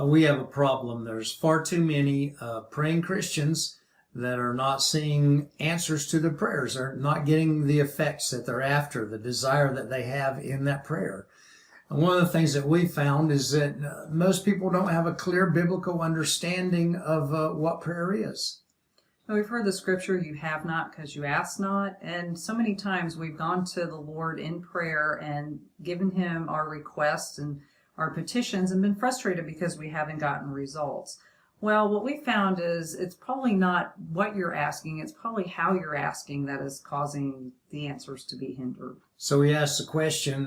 We have a problem. There's far too many praying Christians that are not seeing answers to their prayers. They're not getting the effects that they're after, the desire that they have in that prayer. And one of the things that we found is that most people don't have a clear biblical understanding of what prayer is. We've heard the scripture, you have not because you ask not. And so many times we've gone to the Lord in prayer and given him our requests and our petitions and been frustrated because we haven't gotten results. Well, what we found is it's probably not what you're asking, it's probably how you're asking that is causing the answers to be hindered. So we asked the question,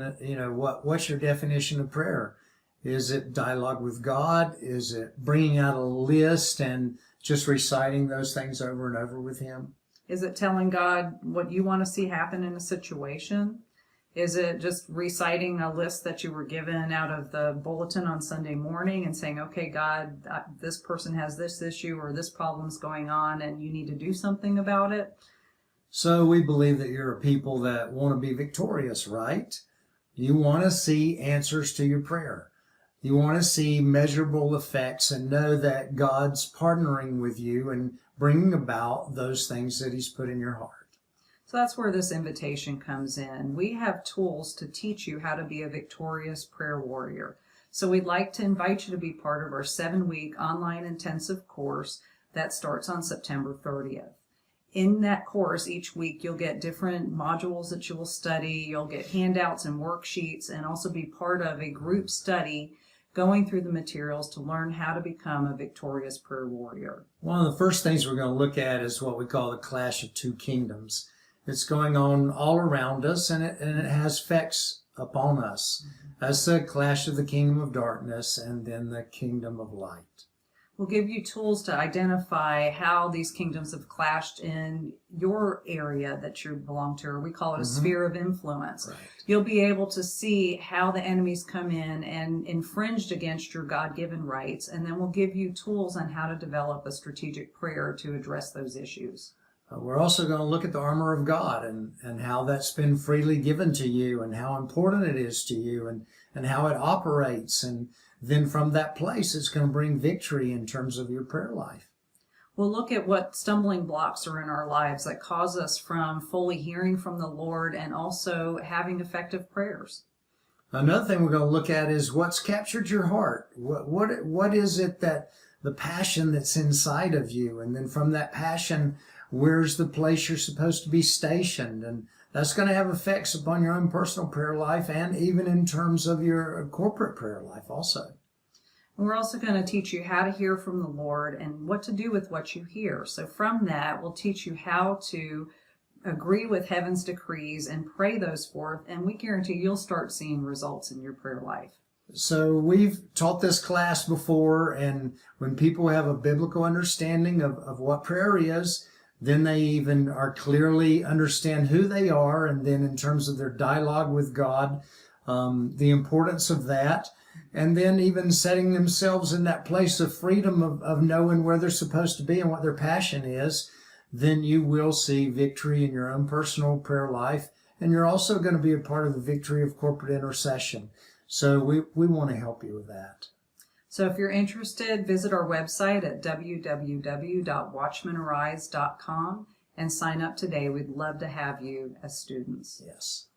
what's your definition of prayer? Is it dialogue with God? Is it bringing out a list and just reciting those things over and over with him? Is it telling God what you want to see happen in a situation? Is it just reciting a list that you were given out of the bulletin on Sunday morning and saying, okay, God, this person has this issue or this problem's going on and you need to do something about it? So we believe that you're a people that want to be victorious, right? You want to see answers to your prayer. You want to see measurable effects and know that God's partnering with you and bringing about those things that he's put in your heart. So that's where this invitation comes in. We have tools to teach you how to be a victorious prayer warrior. So we'd like to invite you to be part of our 7-week online intensive course that starts on September 30th. In that course, each week you'll get different modules that you will study. You'll get handouts and worksheets and also be part of a group study going through the materials to learn how to become a victorious prayer warrior. One of the first things we're going to look at is what we call the clash of two kingdoms. It's going on all around us, and it has effects upon us. That's the clash of the kingdom of darkness and then the kingdom of light. We'll give you tools to identify how these kingdoms have clashed in your area that you belong to, or we call it a sphere of influence. Right. You'll be able to see how the enemies come in and infringed against your God-given rights, and then we'll give you tools on how to develop a strategic prayer to address those issues. We're also going to look at the armor of God and how that's been freely given to you and how important it is to you and how it operates. And then from that place, it's going to bring victory in terms of your prayer life. We'll look at what stumbling blocks are in our lives that cause us from fully hearing from the Lord and also having effective prayers. Another thing we're going to look at is what's captured your heart. What is it that the passion that's inside of you? And then from that passion, where's the place you're supposed to be stationed? And that's going to have effects upon your own personal prayer life and even in terms of your corporate prayer life also. And we're also going to teach you how to hear from the Lord and what to do with what you hear. So from that, we'll teach you how to agree with heaven's decrees and pray those forth, and we guarantee you'll start seeing results in your prayer life. So we've taught this class before, and when people have a biblical understanding of what prayer is, then they even are clearly understand who they are, and then in terms of their dialogue with God, the importance of that, and then even setting themselves in that place of freedom of knowing where they're supposed to be and what their passion is, then you will see victory in your own personal prayer life, and you're also going to be a part of the victory of corporate intercession. So we want to help you with that. So if you're interested, visit our website at www.watchmenarise.com and sign up today. We'd love to have you as students. Yes.